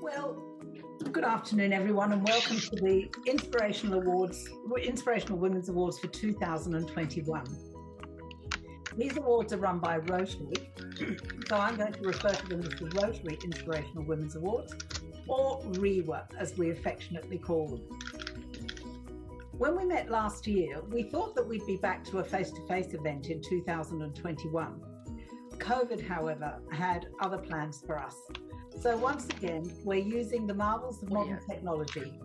Well, good afternoon, everyone, and welcome to the Inspirational Women's Awards for 2021. These awards are run by Rotary, so I'm going to refer to them as the Rotary Inspirational Women's Awards, or Riwa, as we affectionately call them. When we met last year, we thought that we'd be back to a face-to-face event in 2021. COVID, however, had other plans for us. So once again, we're using the marvels of modern technology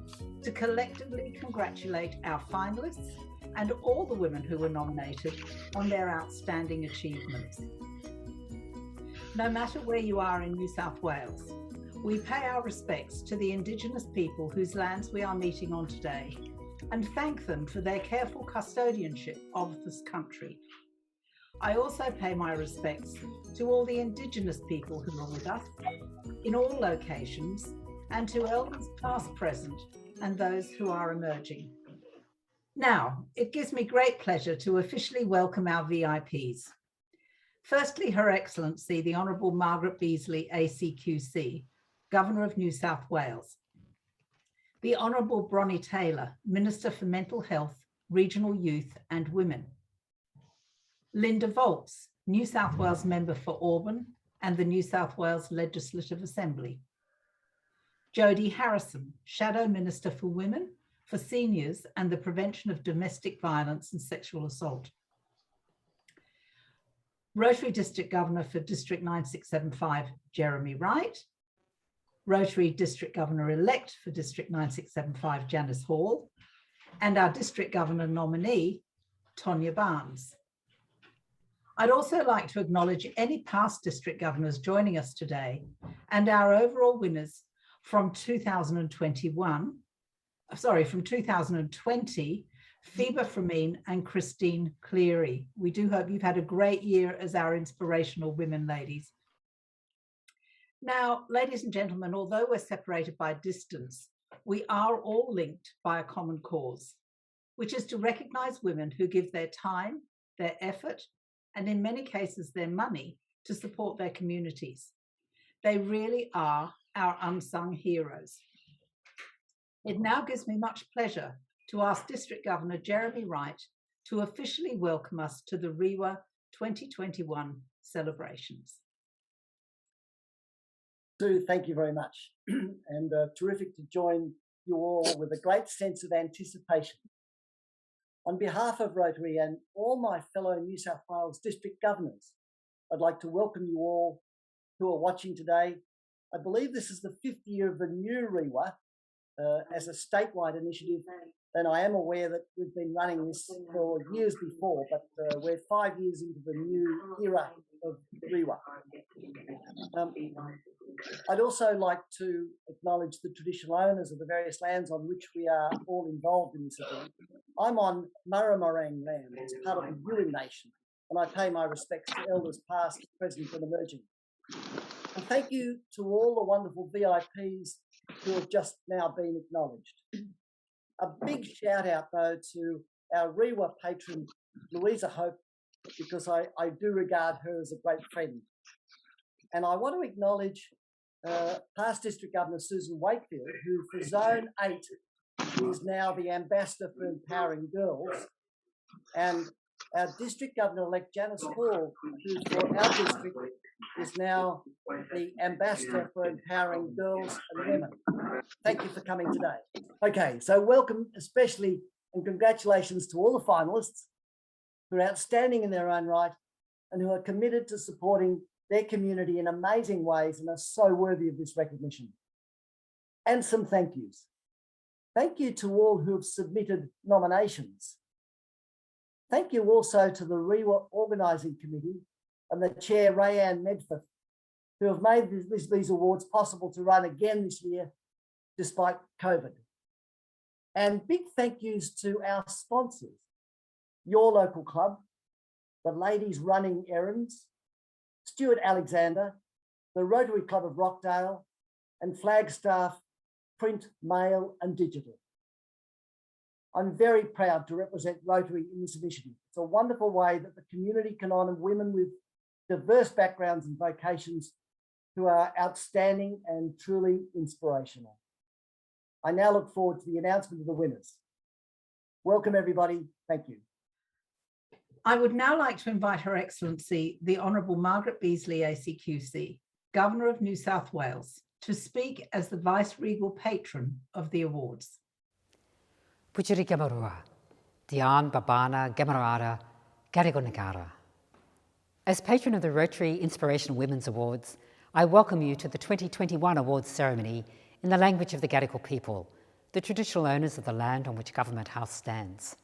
to collectively congratulate our finalists and all the women who were nominated on their outstanding achievements. No matter where you are in New South Wales, we pay our respects to the Indigenous people whose lands we are meeting on today and thank them for their careful custodianship of this country. I also pay my respects to all the Indigenous people who are with us in all locations and to elders past, present, and those who are emerging. Now, it gives me great pleasure to officially welcome our VIPs. Firstly, Her Excellency, the Honourable Margaret Beasley, ACQC, Governor of New South Wales. The Honourable Bronnie Taylor, Minister for Mental Health, Regional Youth and Women. Linda Volz, New South Wales Member for Auburn and the New South Wales Legislative Assembly. Jodie Harrison, Shadow Minister for Women, for Seniors and the Prevention of Domestic Violence and Sexual Assault. Rotary District Governor for District 9675, Jeremy Wright. Rotary District Governor-elect for District 9675, Janice Hall. And our District Governor nominee, Tonya Barnes. I'd also like to acknowledge any past district governors joining us today and our overall winners from 2020, Phoebe Frameen and Christine Cleary. We do hope you've had a great year as our inspirational women, ladies. Now, ladies and gentlemen, although we're separated by distance, we are all linked by a common cause, which is to recognise women who give their time, their effort, and in many cases their money to support their communities. They really are our unsung heroes. It now gives me much pleasure to ask District Governor Jeremy Wright to officially welcome us to the Riwa 2021 celebrations. Sue, thank you very much. And terrific to join you all with a great sense of anticipation. On behalf of Rotary and all my fellow New South Wales district governors, I'd like to welcome you all who are watching today. I believe this is the 5th year of the new Riwa as a statewide initiative, and I am aware that we've been running this for years before, but we're 5 years into the new era of Riwa. I'd also like to acknowledge the traditional owners of the various lands on which we are all involved in this event. I'm on Murrumarang land as part of the Yuin Nation, and I pay my respects to elders past, present and emerging. And thank you to all the wonderful VIPs who have just now been acknowledged. A big shout out though to our Riwa patron, Louisa Hope, because I do regard her as a great friend. And I want to acknowledge past District Governor Susan Wakefield, who for Zone 8 is now the Ambassador for Empowering Girls, and our District Governor-elect Janice Hall, who for our district is now the Ambassador for Empowering Girls and Women. Thank you for coming today. Okay, so welcome especially and congratulations to all the finalists who are outstanding in their own right and who are committed to supporting their community in amazing ways and are so worthy of this recognition. And some thank yous. Thank you to all who have submitted nominations. Thank you also to the Riwa Organising Committee and the Chair, Rayanne Medford, who have made these awards possible to run again this year, despite COVID. And big thank yous to our sponsors, your local club, the Ladies Running Errands, Stuart Alexander, the Rotary Club of Rockdale, and Flagstaff Print, Mail and Digital. I'm very proud to represent Rotary in this initiative. It's a wonderful way that the community can honour women with diverse backgrounds and vocations who are outstanding and truly inspirational. I now look forward to the announcement of the winners. Welcome, everybody. Thank you. I would now like to invite Her Excellency, the Honourable Margaret Beazley ACQC, Governor of New South Wales, to speak as the Vice-Regal Patron of the awards. Puchiri Gamarua, Dian Babana Gamarada Garigonagara. As patron of the Rotary Inspirational Women's Awards, I welcome you to the 2021 awards ceremony in the language of the Gadigal people, the traditional owners of the land on which Government House stands.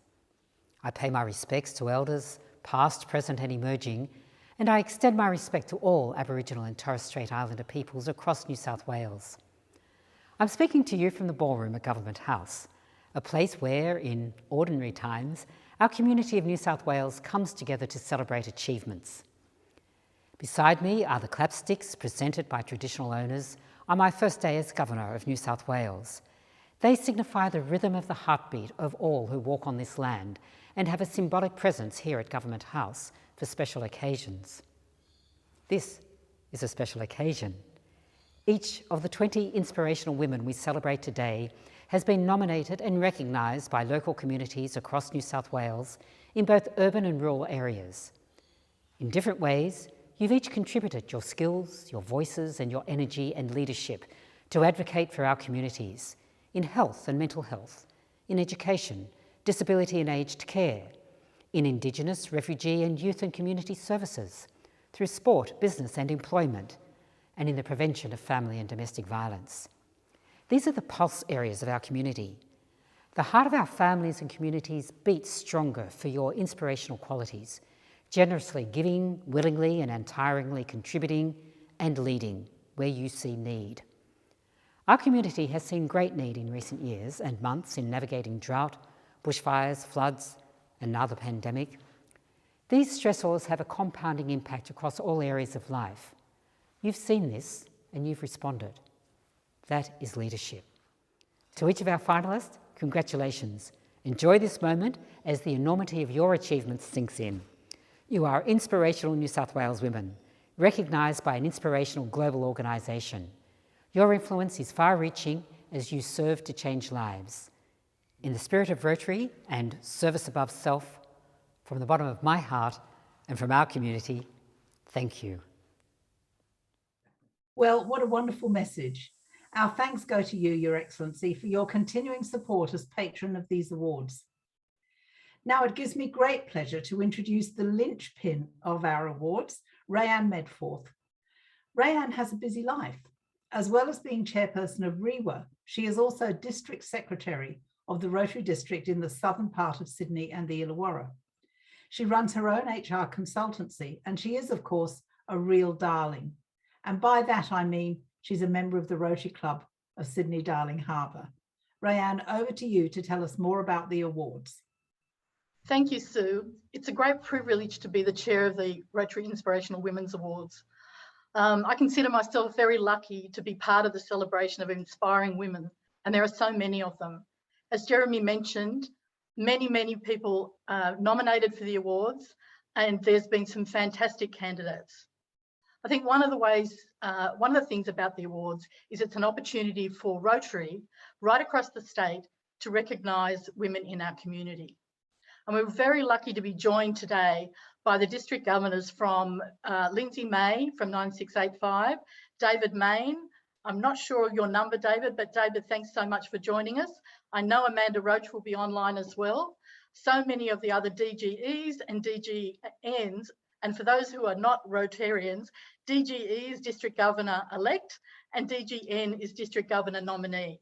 I pay my respects to elders, past, present and emerging, and I extend my respect to all Aboriginal and Torres Strait Islander peoples across New South Wales. I'm speaking to you from the ballroom at Government House, a place where, in ordinary times, our community of New South Wales comes together to celebrate achievements. Beside me are the clapsticks presented by traditional owners on my first day as Governor of New South Wales. They signify the rhythm of the heartbeat of all who walk on this land and have a symbolic presence here at Government House for special occasions. This is a special occasion. Each of the 20 inspirational women we celebrate today has been nominated and recognised by local communities across New South Wales in both urban and rural areas. In different ways, you've each contributed your skills, your voices and your energy and leadership to advocate for our communities in health and mental health, in education, disability and aged care, in Indigenous, refugee and youth and community services, through sport, business and employment, and in the prevention of family and domestic violence. These are the pulse areas of our community. The heart of our families and communities beats stronger for your inspirational qualities, generously giving, willingly and untiringly contributing and leading where you see need. Our community has seen great need in recent years and months in navigating drought, bushfires, floods and now the pandemic. These stressors have a compounding impact across all areas of life. You've seen this and you've responded. That is leadership. To each of our finalists, congratulations. Enjoy this moment as the enormity of your achievements sinks in. You are inspirational New South Wales women, recognised by an inspirational global organisation. Your influence is far-reaching as you serve to change lives. In the spirit of Rotary and service above self, from the bottom of my heart and from our community, thank you. Well, what a wonderful message. Our thanks go to you, Your Excellency, for your continuing support as patron of these awards. Now it gives me great pleasure to introduce the linchpin of our awards, Rayanne Medforth. Rayanne has a busy life. As well as being chairperson of Riwa, she is also district secretary of the Rotary District in the southern part of Sydney and the Illawarra. She runs her own HR consultancy, and she is, of course, a real darling. And by that, I mean she's a member of the Rotary Club of Sydney Darling Harbour. Rayanne, over to you to tell us more about the awards. Thank you, Sue. It's a great privilege to be the chair of the Rotary Inspirational Women's Awards. I consider myself very lucky to be part of the celebration of inspiring women, and there are so many of them. As Jeremy mentioned, many people nominated for the awards, and there's been some fantastic candidates. I think one of the things about the awards is it's an opportunity for Rotary right across the state to recognise women in our community. And we're very lucky to be joined today by the district governors from Lindsay May from 9685, David Main. I'm not sure of your number, David, but David, thanks so much for joining us. I know Amanda Roach will be online as well. So many of the other DGEs and DGNs, and for those who are not Rotarians, DGE is District Governor-elect and DGN is District Governor nominee.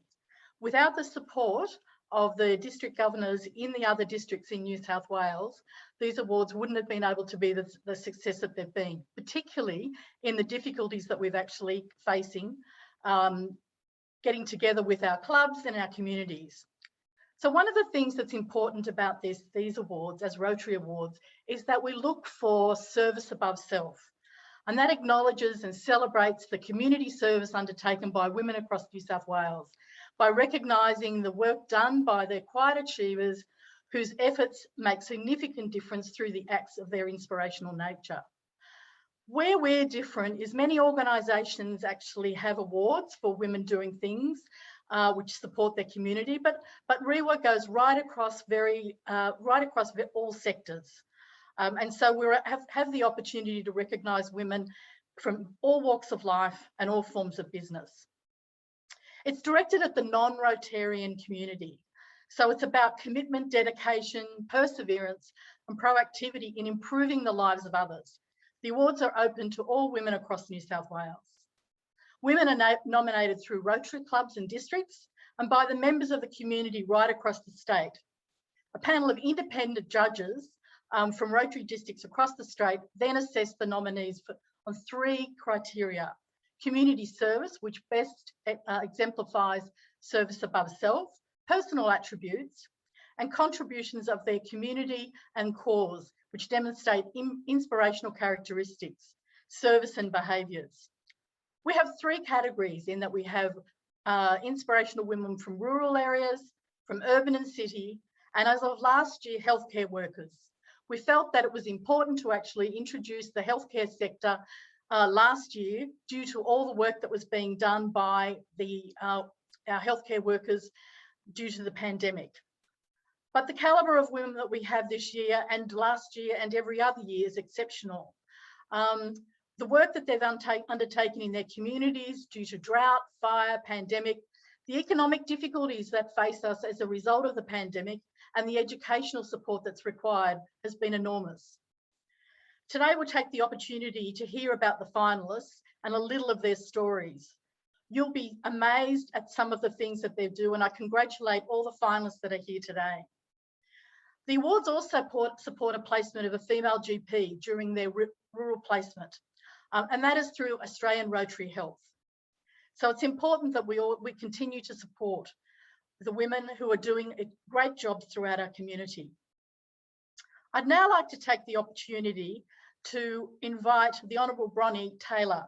Without the support of the district governors in the other districts in New South Wales, these awards wouldn't have been able to be the success that they've been, particularly in the difficulties that we've actually facing, getting together with our clubs and our communities. So one of the things that's important about these awards, as Rotary Awards, is that we look for service above self. And that acknowledges and celebrates the community service undertaken by women across New South Wales by recognising the work done by their quiet achievers whose efforts make significant difference through the acts of their inspirational nature. Where we're different is many organisations actually have awards for women doing things which support their community, but Riwa goes right across all sectors. And so we have the opportunity to recognise women from all walks of life and all forms of business. It's directed at the non-Rotarian community. So it's about commitment, dedication, perseverance, and proactivity in improving the lives of others. The awards are open to all women across New South Wales. Women are nominated through Rotary clubs and districts and by the members of the community right across the state. A panel of independent judges from Rotary districts across the state then assess the nominees on 3 criteria: community service, which best exemplifies service above self, personal attributes, and contributions of their community and cause, which demonstrate inspirational characteristics, service and behaviours. We have 3 categories in that we have inspirational women from rural areas, from urban and city, and as of last year, healthcare workers. We felt that it was important to actually introduce the healthcare sector last year due to all the work that was being done by our healthcare workers due to the pandemic. But the calibre of women that we have this year and last year and every other year is exceptional. The work that they've undertaken in their communities due to drought, fire, pandemic, the economic difficulties that face us as a result of the pandemic, and the educational support that's required has been enormous. Today, we'll take the opportunity to hear about the finalists and a little of their stories. You'll be amazed at some of the things that they do, and I congratulate all the finalists that are here today. The awards also support a placement of a female GP during their rural placement, and that is through Australian Rotary Health. So it's important that we continue to support the women who are doing great jobs throughout our community. I'd now like to take the opportunity to invite the Honourable Bronnie Taylor,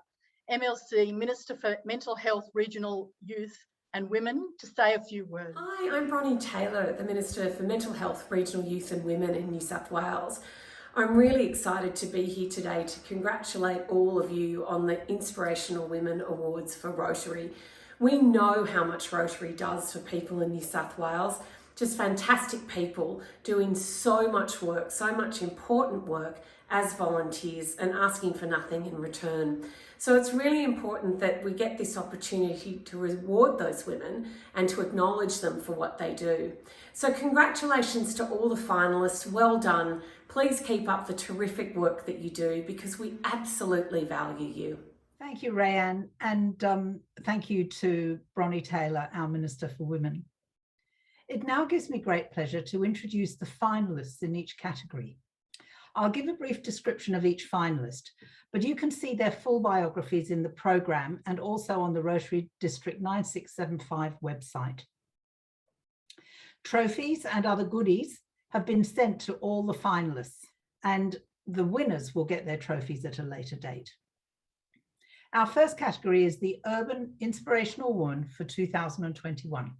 MLC Minister for Mental Health, Regional Youth and Women, to say a few words. Hi, I'm Bronnie Taylor, the Minister for Mental Health, Regional Youth and Women in New South Wales. I'm really excited to be here today to congratulate all of you on the Inspirational Women Awards for Rotary. We know how much Rotary does for people in New South Wales. Just fantastic people doing so much work, so much important work as volunteers and asking for nothing in return. So it's really important that we get this opportunity to reward those women and to acknowledge them for what they do. So congratulations to all the finalists, well done. Please keep up the terrific work that you do because we absolutely value you. Thank you, Rayanne, and thank you to Bronnie Taylor, our Minister for Women. It now gives me great pleasure to introduce the finalists in each category. I'll give a brief description of each finalist, but you can see their full biographies in the programme and also on the Rotary District 9675 website. Trophies and other goodies have been sent to all the finalists, and the winners will get their trophies at a later date. Our first category is the Urban Inspirational Woman for 2021.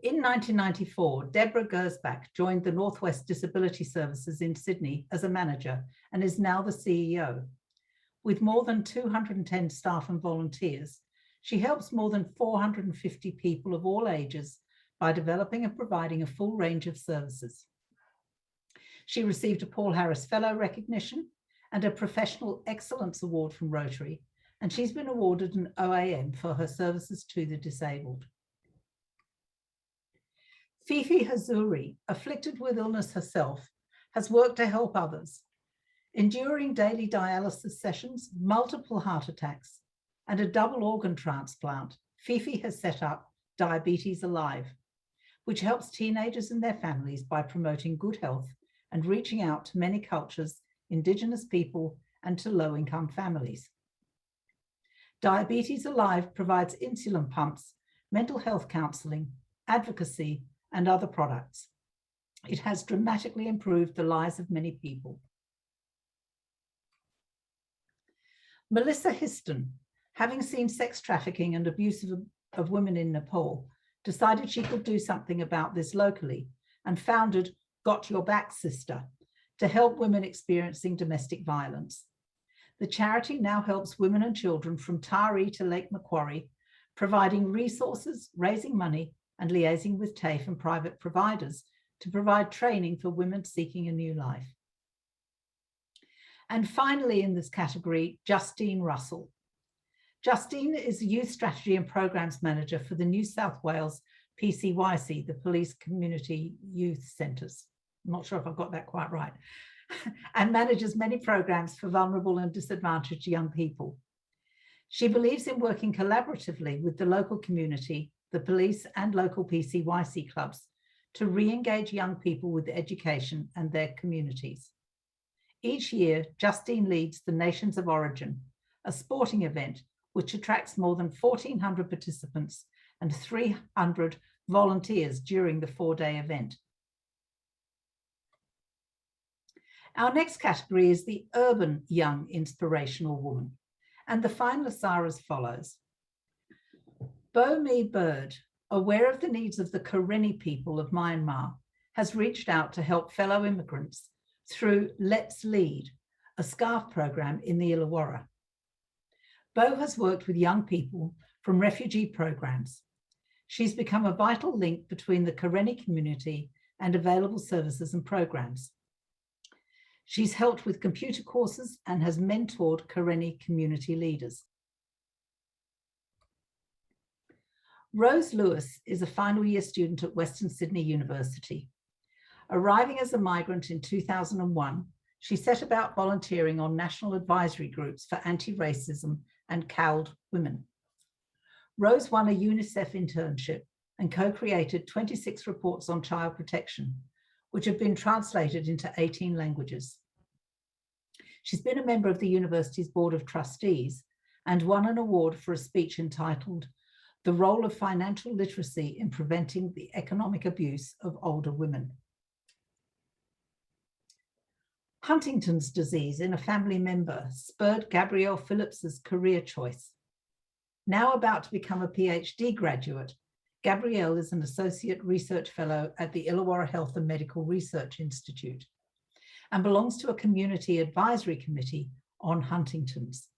In 1994, Deborah Gersbach joined the Northwest Disability Services in Sydney as a manager and is now the CEO. With more than 210 staff and volunteers, she helps more than 450 people of all ages by developing and providing a full range of services. She received a Paul Harris Fellow recognition and a Professional Excellence Award from Rotary, and she's been awarded an OAM for her services to the disabled. Fifi Hazuri, afflicted with illness herself, has worked to help others. Enduring daily dialysis sessions, multiple heart attacks, and a double organ transplant, Fifi has set up Diabetes Alive, which helps teenagers and their families by promoting good health and reaching out to many cultures, Indigenous people, and to low-income families. Diabetes Alive provides insulin pumps, mental health counselling, advocacy, and other products. It has dramatically improved the lives of many people. Melissa Histon, having seen sex trafficking and abuse of women in Nepal, decided she could do something about this locally and founded Got Your Back Sister to help women experiencing domestic violence. The charity now helps women and children from Taree to Lake Macquarie, providing resources, raising money, and liaising with TAFE and private providers to provide training for women seeking a new life. And finally, in this category, Justine Russell. Justine is a Youth Strategy and Programs Manager for the New South Wales PCYC, the Police Community Youth Centres. I'm not sure if I've got that quite right. And manages many programs for vulnerable and disadvantaged young people. She believes in working collaboratively with the local community, the police and local PCYC clubs to re-engage young people with education and their communities. Each year, Justine leads the Nations of Origin, a sporting event which attracts more than 1,400 participants and 300 volunteers during the 4-day event. Our next category is the Urban Young Inspirational Woman, and the finalists are as follows. Bo Me Bird, aware of the needs of the Karenni people of Myanmar, has reached out to help fellow immigrants through Let's Lead, a scarf program in the Illawarra. Bo has worked with young people from refugee programs. She's become a vital link between the Karenni community and available services and programs. She's helped with computer courses and has mentored Karenni community leaders. Rose Lewis is a final year student at Western Sydney University. Arriving as a migrant in 2001, she set about volunteering on national advisory groups for anti-racism and cowled women. Rose won a UNICEF internship and co-created 26 reports on child protection, which have been translated into 18 languages. She's been a member of the university's Board of Trustees and won an award for a speech entitled "The Role of Financial Literacy in Preventing the Economic Abuse of Older Women." Huntington's disease in a family member spurred Gabrielle Phillips's career choice. Now about to become a PhD graduate, Gabrielle is an Associate Research Fellow at the Illawarra Health and Medical Research Institute and belongs to a community advisory committee on Huntington's.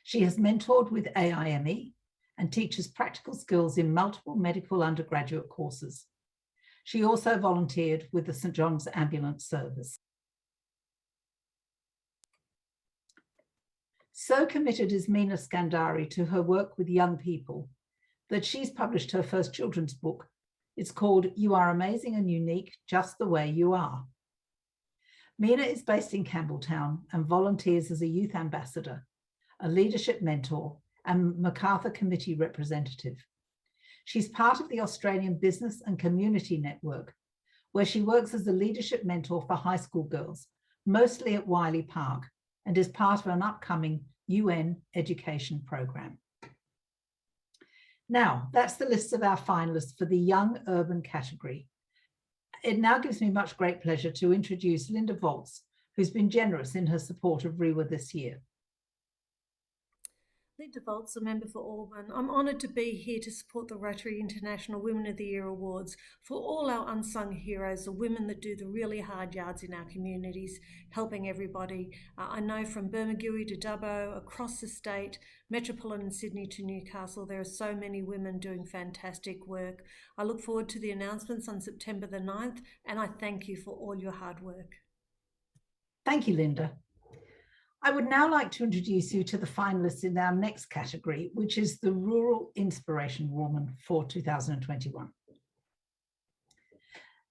She has mentored with AIME and teaches practical skills in multiple medical undergraduate courses. She also volunteered with the St John's Ambulance Service. So committed is Meena Skandari to her work with young people that she's published her first children's book. It's called "You Are Amazing and Unique, Just the Way You Are." Meena is based in Campbelltown and volunteers as a youth ambassador, a leadership mentor, and MacArthur Committee representative. She's part of the Australian Business and Community Network, where she works as a leadership mentor for high school girls, mostly at Wiley Park, and is part of an upcoming UN education program. Now, that's the list of our finalists for the Young Urban category. It now gives me much great pleasure to introduce Linda Volz, who's been generous in her support of Riwa this year. Linda Volz, a member for Auburn. I'm honoured to be here to support the Rotary International Women of the Year Awards for all our unsung heroes, the women that do the really hard yards in our communities, helping everybody. I know from Bermagui to Dubbo, across the state, metropolitan Sydney to Newcastle, there are so many women doing fantastic work. I look forward to the announcements on September the 9th, and I thank you for all your hard work. Thank you, Linda. I would now like to introduce you to the finalists in our next category, which is the Rural Inspiration Woman for 2021.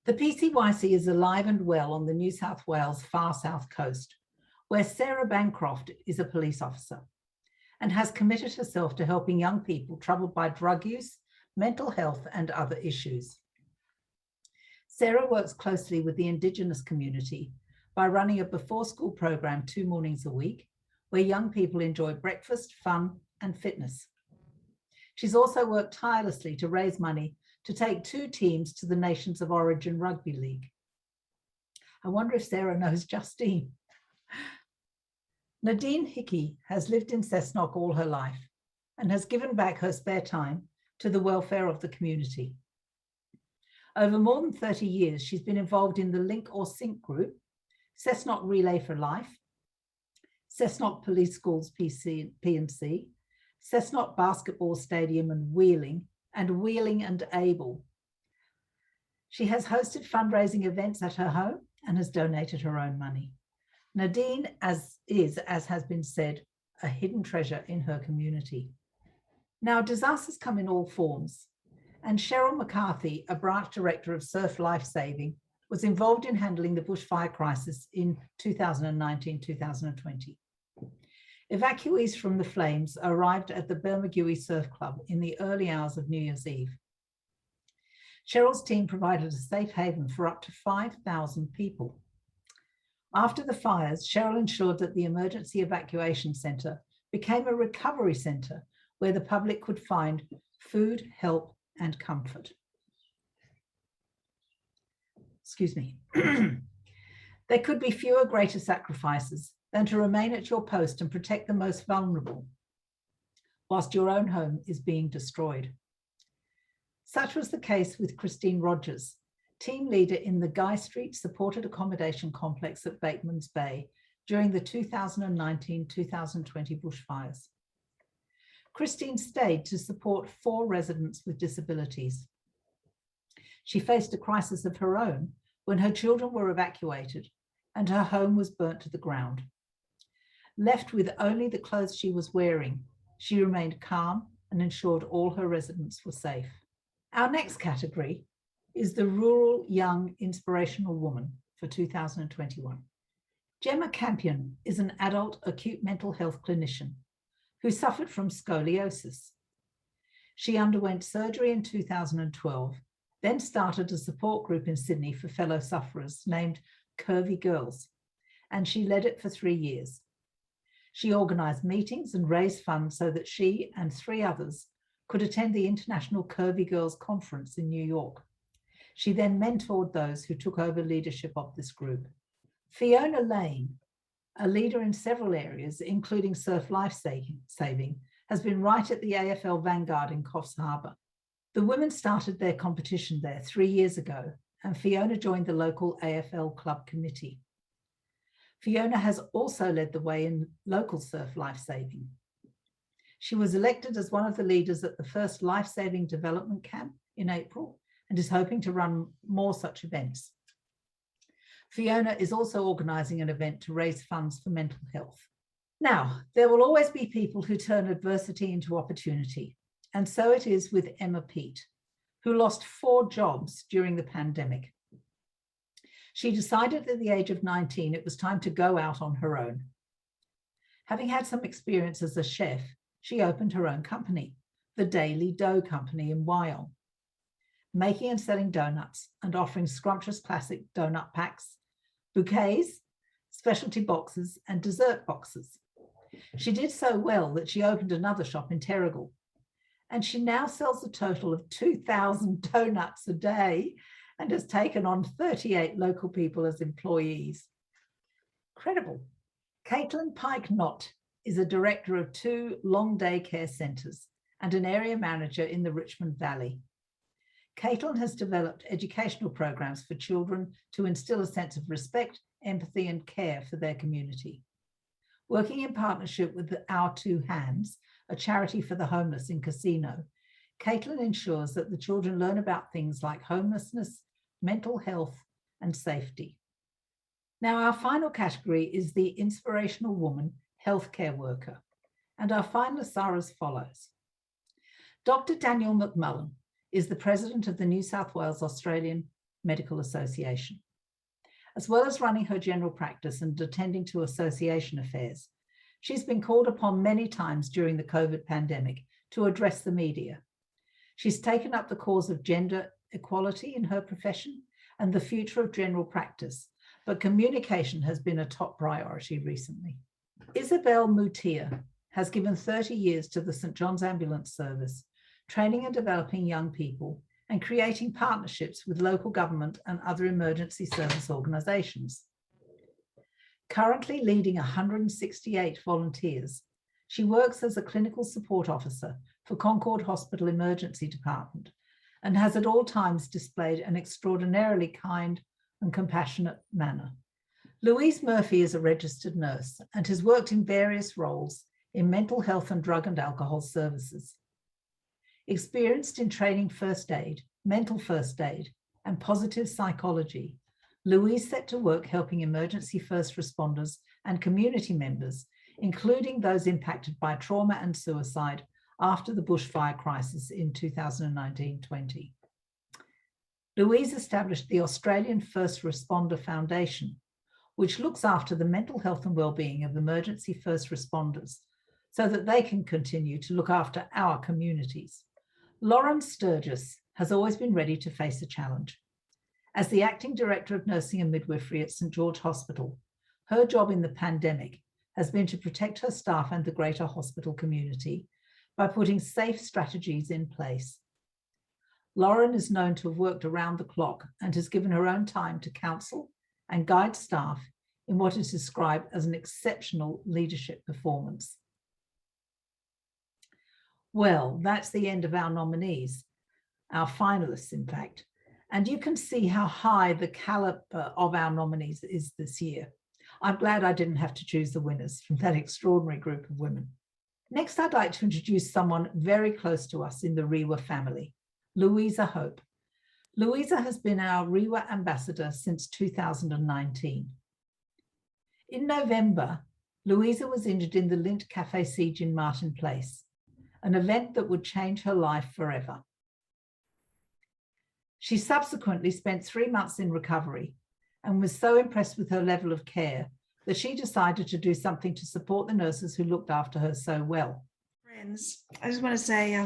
The PCYC is alive and well on the New South Wales far south coast, where Sarah Bancroft is a police officer and has committed herself to helping young people troubled by drug use, mental health, and other issues. Sarah works closely with the Indigenous community by running a before-school program 2 mornings a week, where young people enjoy breakfast, fun, and fitness. She's also worked tirelessly to raise money to take 2 teams to the Nations of Origin Rugby League. I wonder if Sarah knows Justine. Nadine Hickey has lived in Cessnock all her life and has given back her spare time to the welfare of the community. Over more than 30 years, she's been involved in the Link or Sink group, Cessnock Relay for Life, Cessnock Police Schools P&C, Cessnock Basketball Stadium and Wheeling and Able. She has hosted fundraising events at her home and has donated her own money. Nadine as has been said, a hidden treasure in her community. Now, disasters come in all forms, and Cheryl McCarthy, a branch director of Surf Life Saving, was involved in handling the bushfire crisis in 2019-2020. Evacuees from the flames arrived at the Bermagui Surf Club in the early hours of New Year's Eve. Cheryl's team provided a safe haven for up to 5,000 people. After the fires, Cheryl ensured that the emergency evacuation centre became a recovery centre where the public could find food, help, and comfort. Excuse me. There could be fewer greater sacrifices than to remain at your post and protect the most vulnerable, whilst your own home is being destroyed. Such was the case with Christine Rogers, team leader in the Guy Street Supported Accommodation Complex at Bateman's Bay during the 2019-2020 bushfires. Christine stayed to support 4 residents with disabilities. She faced a crisis of her own when her children were evacuated and her home was burnt to the ground. Left with only the clothes she was wearing, she remained calm and ensured all her residents were safe. Our next category is the Rural Young Inspirational Woman for 2021. Gemma Campion is an adult acute mental health clinician who suffered from scoliosis. She underwent surgery in 2012, then started a support group in Sydney for fellow sufferers named Curvy Girls, and she led it for 3 years. She organised meetings and raised funds so that she and 3 others could attend the International Curvy Girls Conference in New York. She then mentored those who took over leadership of this group. Fiona Lane, a leader in several areas, including surf life saving, has been right at the AFL vanguard in Coffs Harbour. The women started their competition there 3 years ago, and Fiona joined the local AFL club committee. Fiona has also led the way in local surf life saving. She was elected as one of the leaders at the first life-saving development camp in April and is hoping to run more such events. Fiona is also organising an event to raise funds for mental health. Now, there will always be people who turn adversity into opportunity, and so it is with Emma Peat, who lost 4 jobs during the pandemic. She decided at the age of 19 it was time to go out on her own. Having had some experience as a chef, she opened her own company, the Daily Dough Company in Wyong, making and selling donuts and offering scrumptious classic donut packs, bouquets, specialty boxes, and dessert boxes. She did so well that she opened another shop in Terrigal, and she now sells a total of 2,000 donuts a day and has taken on 38 local people as employees. Incredible. Caitlin Pike-Knott is a director of 2 long day care centres and an area manager in the Richmond Valley. Caitlin has developed educational programs for children to instill a sense of respect, empathy and care for their community. Working in partnership with Our Two Hands, a charity for the homeless in Casino, Caitlin ensures that the children learn about things like homelessness, mental health and safety. Now, our final category is the Inspirational Woman Healthcare Worker, and our finalists are as follows. Dr. Daniel McMullen is the president of the New South Wales Australian Medical Association. As well as running her general practice and attending to association affairs, she's been called upon many times during the COVID pandemic to address the media. She's taken up the cause of gender equality in her profession and the future of general practice, but communication has been a top priority recently. Isabel Mutia has given 30 years to the St John's Ambulance Service, training and developing young people and creating partnerships with local government and other emergency service organisations. Currently leading 168 volunteers, she works as a clinical support officer for Concord Hospital Emergency Department and has at all times displayed an extraordinarily kind and compassionate manner. Louise Murphy is a registered nurse and has worked in various roles in mental health and drug and alcohol services. Experienced in training first aid, mental first aid, and positive psychology, Louise set to work helping emergency first responders and community members, including those impacted by trauma and suicide after the bushfire crisis in 2019-20. Louise established the Australian First Responder Foundation, which looks after the mental health and well-being of emergency first responders so that they can continue to look after our communities. Lauren Sturgis has always been ready to face a challenge. As the Acting Director of Nursing and Midwifery at St George Hospital, her job in the pandemic has been to protect her staff and the greater hospital community by putting safe strategies in place. Lauren is known to have worked around the clock and has given her own time to counsel and guide staff in what is described as an exceptional leadership performance. Well, that's the end of our nominees, our finalists, in fact. And you can see how high the caliber of our nominees is this year. I'm glad I didn't have to choose the winners from that extraordinary group of women. Next, I'd like to introduce someone very close to us in the Riwa family, Louisa Hope. Louisa has been our Riwa ambassador since 2019. In November, Louisa was injured in the Lint Cafe siege in Martin Place, an event that would change her life forever. She subsequently spent 3 months in recovery and was so impressed with her level of care that she decided to do something to support the nurses who looked after her so well. Friends, I just want to say,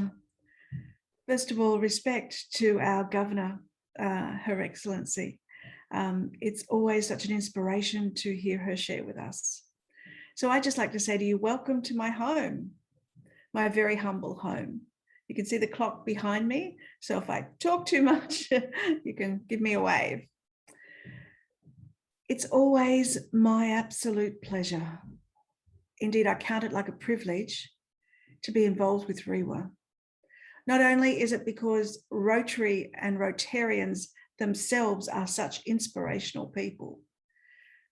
first of all, respect to our Governor, Her Excellency. It's always such an inspiration to hear her share with us. So I'd just like to say to you, welcome to my home, my very humble home. You can see the clock behind me. So if I talk too much, you can give me a wave. It's always my absolute pleasure. Indeed, I count it like a privilege to be involved with Riwa. Not only is it because Rotary and Rotarians themselves are such inspirational people,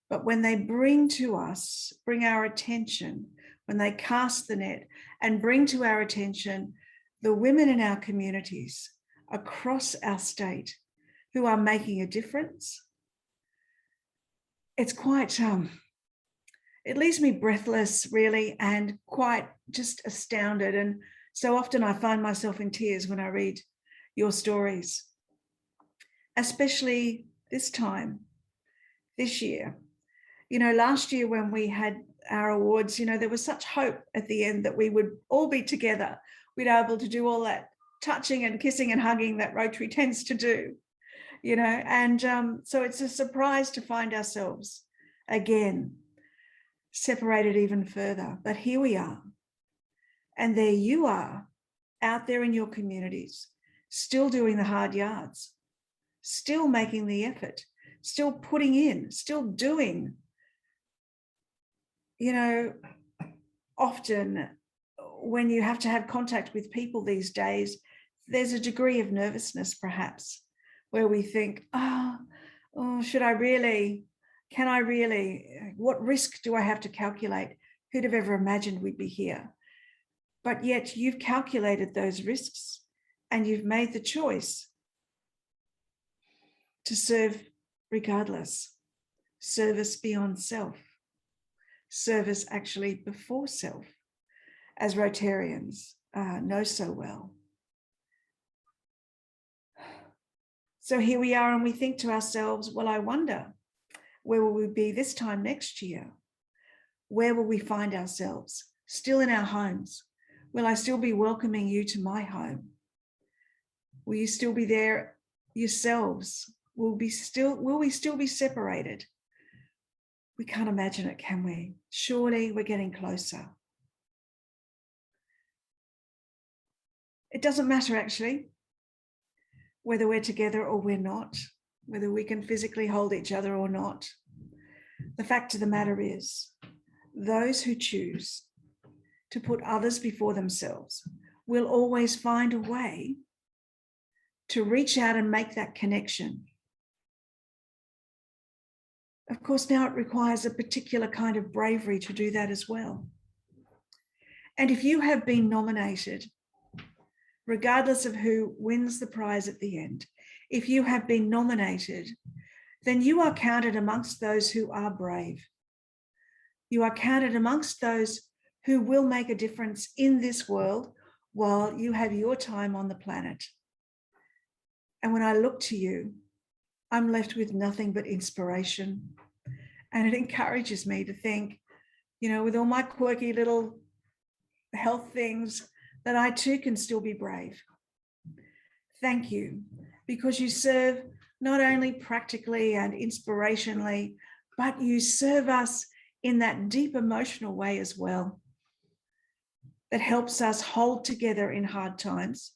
but when they bring to us, bring our attention, when they cast the net and bring to our attention the women in our communities across our state who are making a difference, it's quite, it leaves me breathless really, and quite just astounded. And so often I find myself in tears when I read your stories, especially this time, this year. You know, last year when we had our awards, you know, there was such hope at the end that we would all be together. We'd be able to do all that touching and kissing and hugging that Rotary tends to do, you know, and so it's a surprise to find ourselves again separated even further. But here we are. And there you are out there in your communities, still doing the hard yards, still making the effort, still putting in, still doing. You know, often when you have to have contact with people these days, there's a degree of nervousness perhaps where we think, oh, should I really, can I really, what risk do I have to calculate? Who'd have ever imagined we'd be here? But yet you've calculated those risks and you've made the choice to serve regardless, service beyond self, service actually before self, as Rotarians know so well. So here we are and we think to ourselves, well, I wonder, where will we be this time next year? Where will we find ourselves? Still in our homes? Will I still be welcoming you to my home? Will you still be there yourselves? Will we still be separated? We can't imagine it, can we? Surely we're getting closer. It doesn't matter actually, whether we're together or we're not, whether we can physically hold each other or not. The fact of the matter is, those who choose to put others before themselves will always find a way to reach out and make that connection. Of course, now it requires a particular kind of bravery to do that as well. And if you have been nominated, regardless of who wins the prize at the end, if you have been nominated, then you are counted amongst those who are brave. You are counted amongst those who will make a difference in this world while you have your time on the planet. And when I look to you, I'm left with nothing but inspiration. And it encourages me to think, with all my quirky little health things, that I too can still be brave. Thank you, because you serve not only practically and inspirationally, but you serve us in that deep emotional way as well, that helps us hold together in hard times,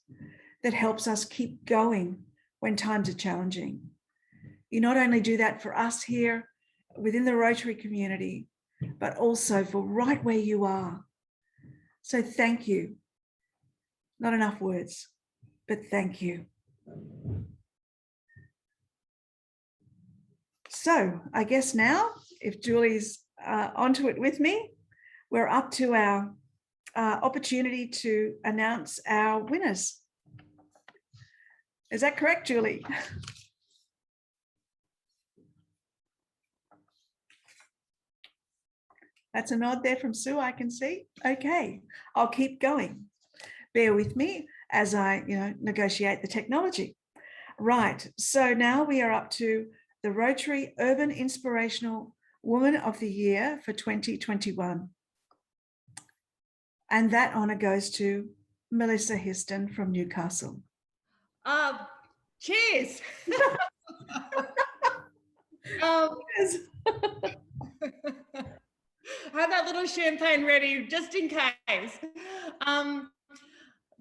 that helps us keep going when times are challenging. You not only do that for us here within the Rotary community, but also for right where you are. So thank you. Not enough words, but thank you. So I guess now, if Julie's onto it with me, we're up to our opportunity to announce our winners. Is that correct, Julie? That's a nod there from Sue, I can see. Okay, I'll keep going. Bear with me as I, negotiate the technology. Right, so now we are up to the Rotary Urban Inspirational Woman of the Year for 2021. And that honour goes to Melissa Histon from Newcastle. Cheers. I had that little champagne ready just in case.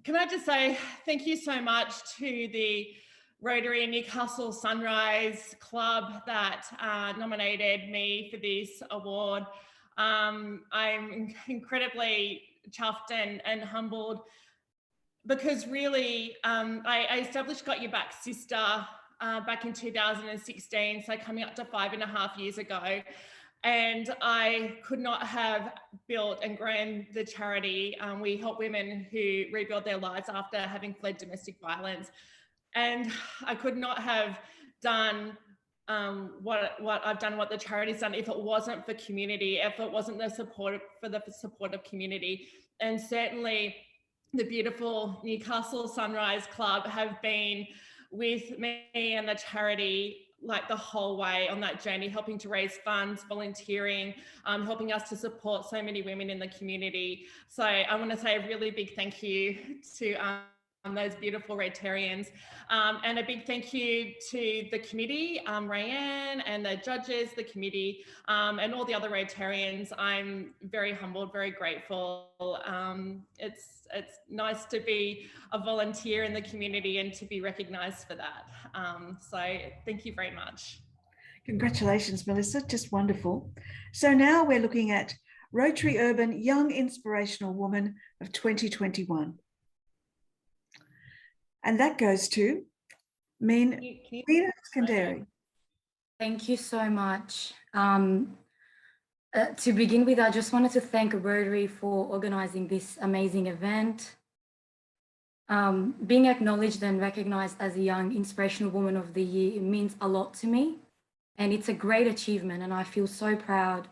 Can I just say thank you so much to the Rotary Newcastle Sunrise Club that nominated me for this award. I'm incredibly chuffed and humbled, because really I established Got Your Back Sister back in 2016, so coming up to 5.5 years ago. And I could not have built and grown the charity. We help women who rebuild their lives after having fled domestic violence. And I could not have done what I've done, what the charity's done, if it wasn't for community, if it wasn't the support of community. And certainly the beautiful Newcastle Sunrise Club have been with me and the charity like the whole way on that journey, helping to raise funds, volunteering, helping us to support so many women in the community. So I want to say a really big thank you to those beautiful Rotarians, and a big thank you to the committee, Rayanne and the judges, the committee, and all the other Rotarians. I'm very humbled, very grateful. It's nice to be a volunteer in the community and to be recognised for that. So thank you very much. Congratulations, Melissa, just wonderful. So now we're looking at Rotary Urban Young Inspirational Woman of 2021. And that goes to Mina Skandari. Thank you so much. To begin with, I just wanted to thank Rotary for organising this amazing event. Being acknowledged and recognised as a Young Inspirational Woman of the Year, it means a lot to me, and it's a great achievement, and I feel so proud.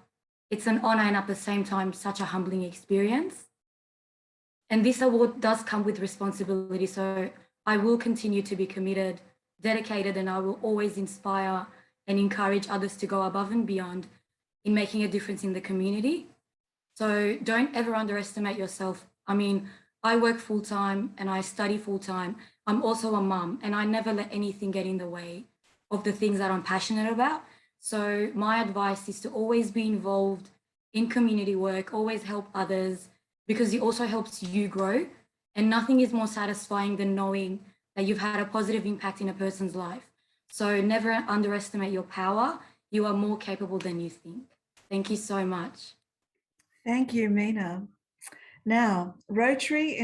It's an honour and at the same time such a humbling experience. And this award does come with responsibility, so I will continue to be committed, dedicated, and I will always inspire and encourage others to go above and beyond in making a difference in the community. So don't ever underestimate yourself. I mean, I work full-time and I study full-time. I'm also a mum, and I never let anything get in the way of the things that I'm passionate about. So my advice is to always be involved in community work, always help others, because it also helps you grow. And nothing is more satisfying than knowing that you've had a positive impact in a person's life. So never underestimate your power. You are more capable than you think. Thank you so much. Thank you, Mina. Now, Rotary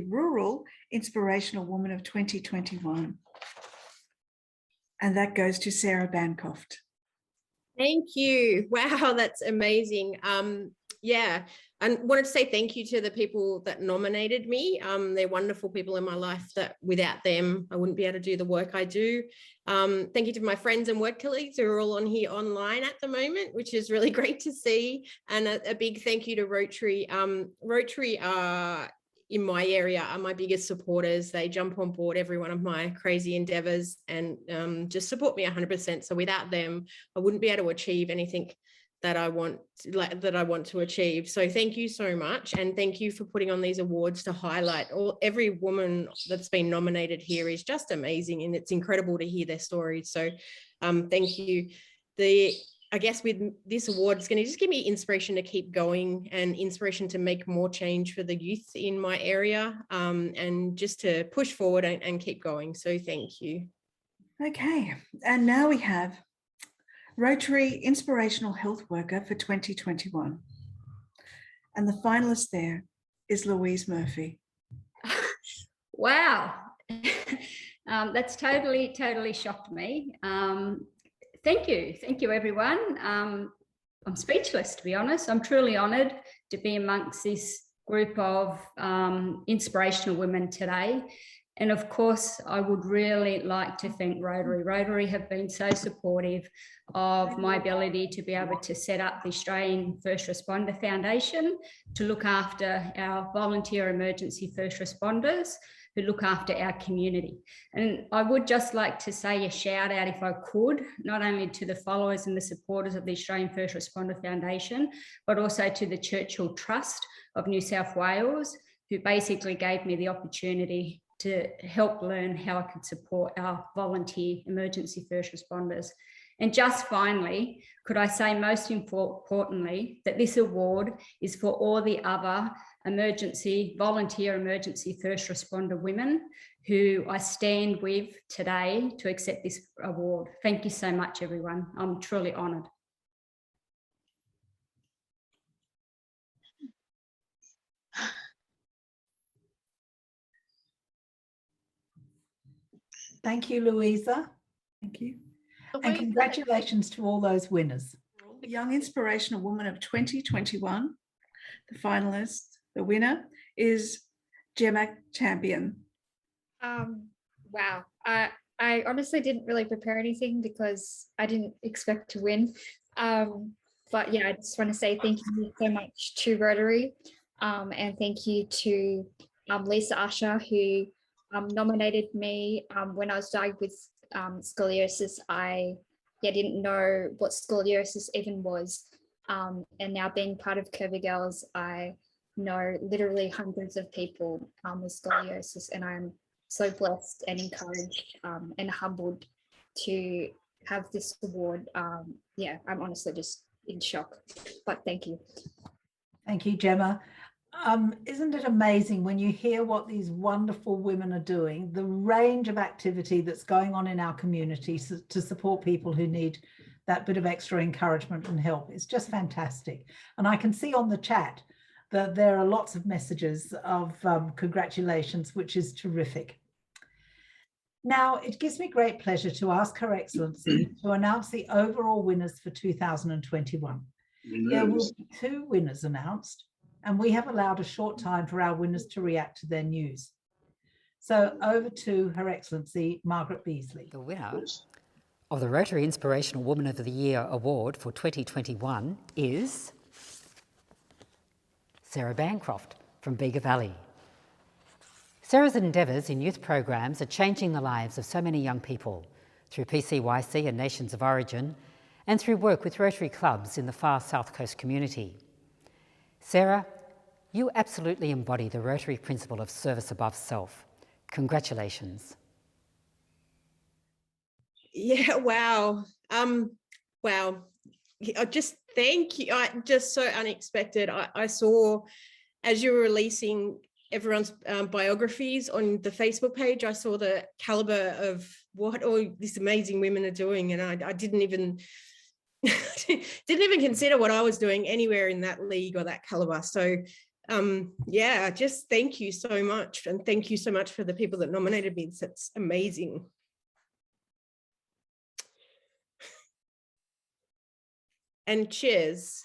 Rural Inspirational Woman of 2021. And that goes to Sarah Bancroft. Thank you. Wow, that's amazing. Yeah, and wanted to say thank you to the people that nominated me. They're wonderful people in my life that without them, I wouldn't be able to do the work I do. Thank you to my friends and work colleagues who are all on here online at the moment, which is really great to see. And a big thank you to Rotary. Rotary in my area are my biggest supporters. They jump on board every one of my crazy endeavors and just support me 100%. So without them, I wouldn't be able to achieve anything that I want to achieve. So thank you so much. And thank you for putting on these awards to highlight every woman that's been nominated here is just amazing. And it's incredible to hear their stories. So thank you. I guess with this award, it's going to just give me inspiration to keep going and inspiration to make more change for the youth in my area and just to push forward and keep going. So thank you. Okay, and now we have Rotary Inspirational Health Worker for 2021. And the finalist there is Louise Murphy. Wow, that's totally shocked me. Thank you everyone. I'm speechless, to be honest. I'm truly honoured to be amongst this group of inspirational women today. And of course, I would really like to thank Rotary. Rotary have been so supportive of my ability to be able to set up the Australian First Responder Foundation to look after our volunteer emergency first responders who look after our community. And I would just like to say a shout out, if I could, not only to the followers and the supporters of the Australian First Responder Foundation, but also to the Churchill Trust of New South Wales, who basically gave me the opportunity to help learn how I could support our volunteer emergency first responders. And just finally, could I say most importantly, that this award is for all the other volunteer emergency first responder women who I stand with today to accept this award. Thank you so much, everyone. I'm truly honoured. Thank you, Louisa. Thank you. And congratulations to all those winners. Young Inspirational Woman of 2021, the finalist, the winner is Gemma Champion. Wow. I honestly didn't really prepare anything because I didn't expect to win. But yeah, I just want to say thank you so much to Rotary and thank you to Lisa Usher, who nominated me when I was diagnosed with scoliosis. I didn't know what scoliosis even was. And now being part of Curvy Girls, I know literally hundreds of people with scoliosis, and I'm so blessed and encouraged and humbled to have this award. Yeah, I'm honestly just in shock, but thank you. Thank you, Gemma. Isn't it amazing when you hear what these wonderful women are doing, the range of activity that's going on in our community to support people who need that bit of extra encouragement and help? It's just fantastic. And I can see on the chat that there are lots of messages of congratulations, which is terrific. Now, it gives me great pleasure to ask Her Excellency to announce the overall winners for 2021. There will be 2 winners announced, and we have allowed a short time for our winners to react to their news. So over to Her Excellency Margaret Beasley. The winner of the Rotary Inspirational Woman of the Year Award for 2021 is Sarah Bancroft from Bega Valley. Sarah's endeavours in youth programs are changing the lives of so many young people through PCYC and Nations of Origin and through work with Rotary clubs in the far South Coast community. Sarah, you absolutely embody the Rotary principle of service above self. Congratulations. Yeah, wow. Wow. I just thank you. Just so unexpected. I saw, as you were releasing everyone's biographies on the Facebook page, I saw the caliber of what all these amazing women are doing, and I didn't even consider what I was doing anywhere in that league or that caliber. So yeah, just thank you so much, and thank you so much for the people that nominated me. That's amazing. and cheers.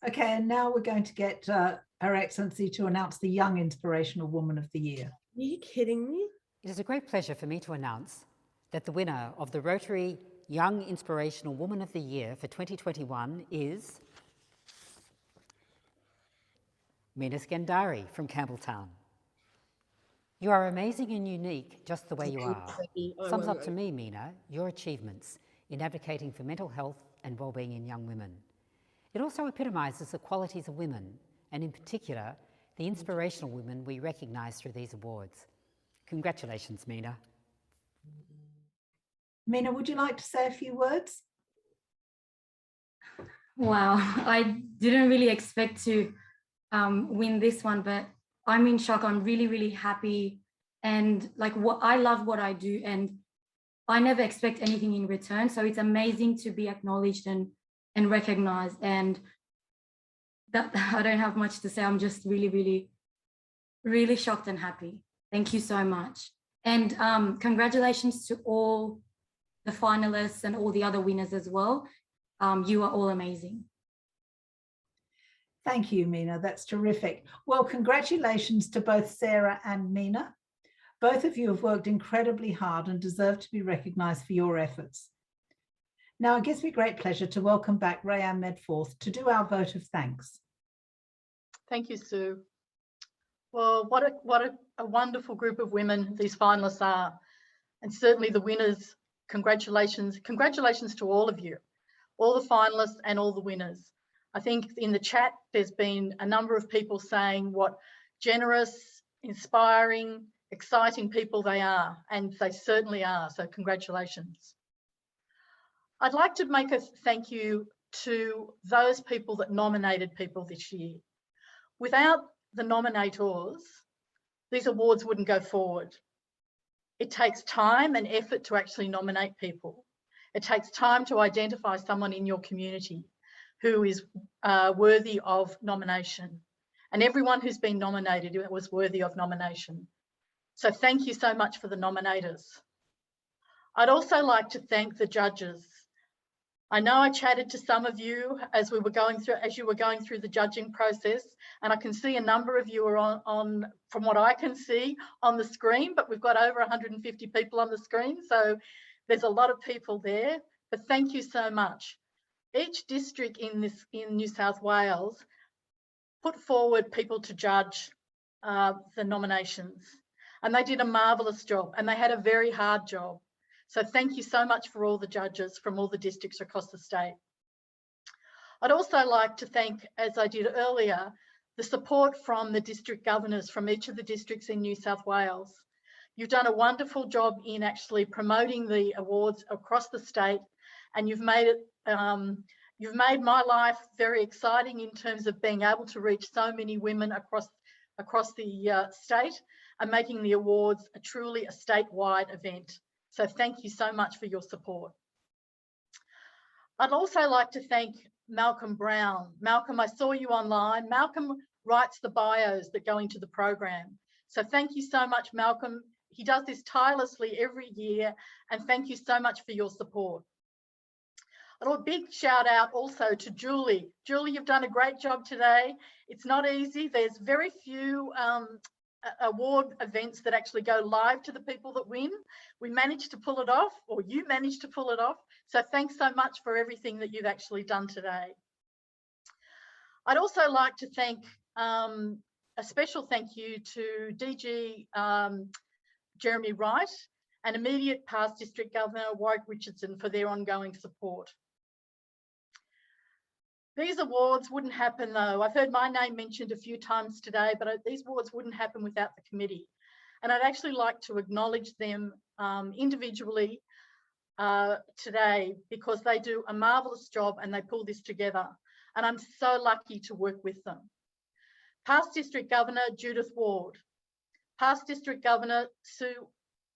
Okay, and now we're going to get Her Excellency to announce the Young Inspirational Woman of the Year. Are you kidding me? It is a great pleasure for me to announce that the winner of the Rotary Young Inspirational Woman of the Year for 2021 is Mina Skandari from Campbelltown. You are amazing and unique just the way you are. Sums up to me, Mina, your achievements in advocating for mental health and well-being in young women. It also epitomises the qualities of women, and in particular, the inspirational women we recognise through these awards. Congratulations, Mina. Mina, would you like to say a few words? Wow, I didn't really expect to win this one, but I'm in shock. I'm really, really happy. And like I love what I do, and I never expect anything in return. So it's amazing to be acknowledged and recognized. And that I don't have much to say. I'm just really, really, really shocked and happy. Thank you so much. And congratulations to all the finalists and all the other winners as well. You are all amazing. Thank you, Mina. That's terrific. Well, congratulations to both Sarah and Mina. Both of you have worked incredibly hard and deserve to be recognised for your efforts. Now, it gives me great pleasure to welcome back Rayanne Medforth to do our vote of thanks. Thank you, Sue. Well, what a wonderful group of women these finalists are, and certainly the winners. Congratulations to all of you, all the finalists and all the winners. I think in the chat there's been a number of people saying what generous, inspiring, exciting people they are, and they certainly are, so congratulations. I'd like to make a thank you to those people that nominated people this year. Without the nominators, these awards wouldn't go forward. It takes time and effort to actually nominate people. It takes time to identify someone in your community who is worthy of nomination. And everyone who's been nominated was worthy of nomination. So thank you so much for the nominators. I'd also like to thank the judges. I know I chatted to some of you as you were going through the judging process, and I can see a number of you are on from what I can see on the screen, but we've got over 150 people on the screen, so there's a lot of people there, but thank you so much. Each district in New South Wales put forward people to judge the nominations, and they did a marvellous job, and they had a very hard job. So thank you so much for all the judges from all the districts across the state. I'd also like to thank, as I did earlier, the support from the district governors from each of the districts in New South Wales. You've done a wonderful job in actually promoting the awards across the state, and you've made my life very exciting in terms of being able to reach so many women across the state and making the awards truly a statewide event. So thank you so much for your support. I'd also like to thank Malcolm Brown. Malcolm, I saw you online. Malcolm writes the bios that go into the program. So thank you so much, Malcolm. He does this tirelessly every year, and thank you so much for your support. A big shout out also to Julie. Julie, you've done a great job today. It's not easy. There's very few award events that actually go live to the people that win. We managed to pull it off, or you managed to pull it off. So thanks so much for everything that you've actually done today. I'd also like to thank a special thank you to DG Jeremy Wright and immediate past District Governor Warwick Richardson for their ongoing support. These awards wouldn't happen though. I've heard my name mentioned a few times today, but these awards wouldn't happen without the committee. And I'd actually like to acknowledge them individually today, because they do a marvellous job and they pull this together. And I'm so lucky to work with them. Past District Governor Judith Ward, past District Governor Sue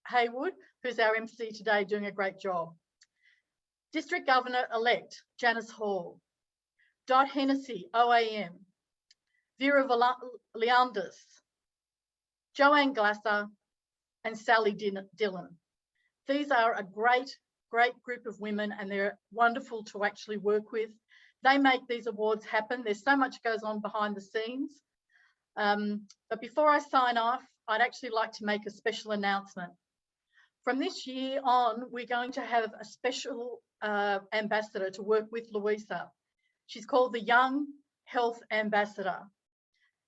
Haywood, who's our MC today, doing a great job. District Governor-elect Janice Hall, Dot Hennessy, OAM, Vera Leanders, Joanne Glasser, and Sally Dillon. These are a great great group of women, and they're wonderful to actually work with. They make these awards happen. There's so much goes on behind the scenes. But before I sign off, I'd actually like to make a special announcement. From this year on, we're going to have a special ambassador to work with Louisa. She's called the Young Health Ambassador.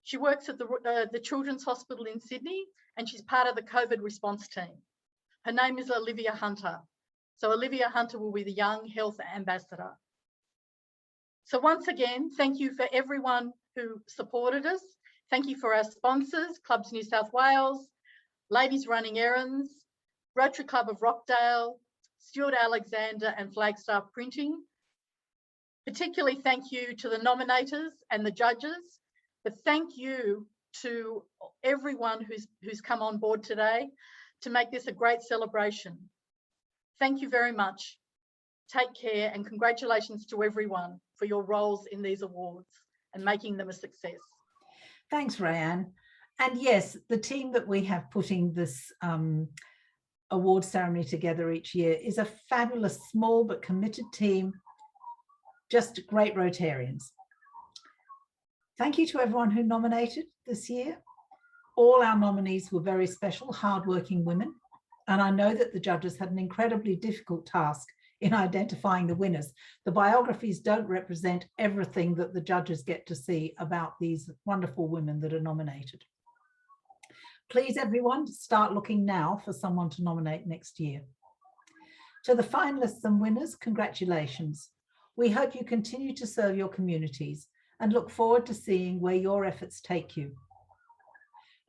She works at the Children's Hospital in Sydney, and she's part of the COVID response team. Her name is Olivia Hunter. So Olivia Hunter will be the Young Health Ambassador. So once again, thank you for everyone who supported us. Thank you for our sponsors, Clubs New South Wales, Ladies Running Errands, Rotary Club of Rockdale, Stuart Alexander and Flagstaff Printing. Particularly thank you to the nominators and the judges, but thank you to everyone who's come on board today to make this a great celebration. Thank you very much. Take care, and congratulations to everyone for your roles in these awards and making them a success. Thanks, Rayanne. And yes, the team that we have putting this award ceremony together each year is a fabulous, small but committed team, just great Rotarians. Thank you to everyone who nominated this year. All our nominees were very special, hardworking women, and I know that the judges had an incredibly difficult task in identifying the winners. The biographies don't represent everything that the judges get to see about these wonderful women that are nominated. Please, everyone, start looking now for someone to nominate next year. To the finalists and winners, congratulations. We hope you continue to serve your communities and look forward to seeing where your efforts take you.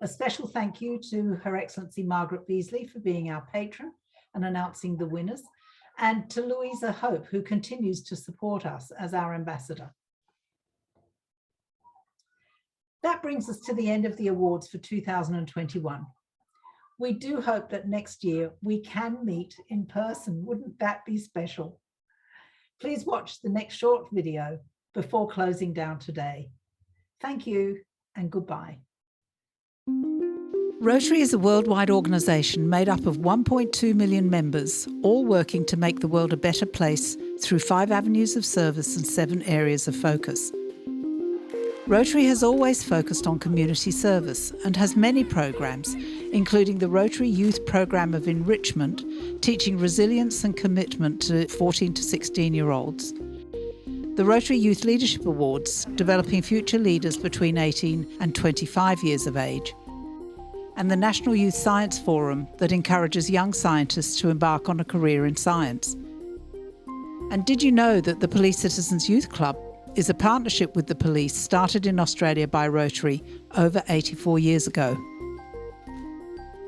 A special thank you to Her Excellency Margaret Beasley for being our patron and announcing the winners, and to Louisa Hope, who continues to support us as our ambassador. That brings us to the end of the awards for 2021. We do hope that next year we can meet in person. Wouldn't that be special? Please watch the next short video before closing down today. Thank you and goodbye. Rotary is a worldwide organisation made up of 1.2 million members, all working to make the world a better place through 5 avenues of service and 7 areas of focus. Rotary has always focused on community service and has many programs, including the Rotary Youth Programme of Enrichment, teaching resilience and commitment to 14 to 16-year-olds. The Rotary Youth Leadership Awards, developing future leaders between 18 and 25 years of age. And the National Youth Science Forum that encourages young scientists to embark on a career in science. And did you know that the Police Citizens Youth Club is a partnership with the police started in Australia by Rotary over 84 years ago?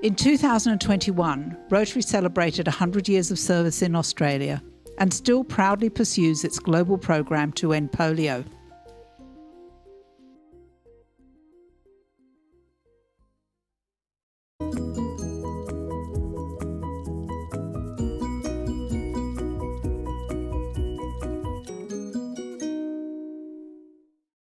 In 2021, Rotary celebrated 100 years of service in Australia and still proudly pursues its global program to end polio.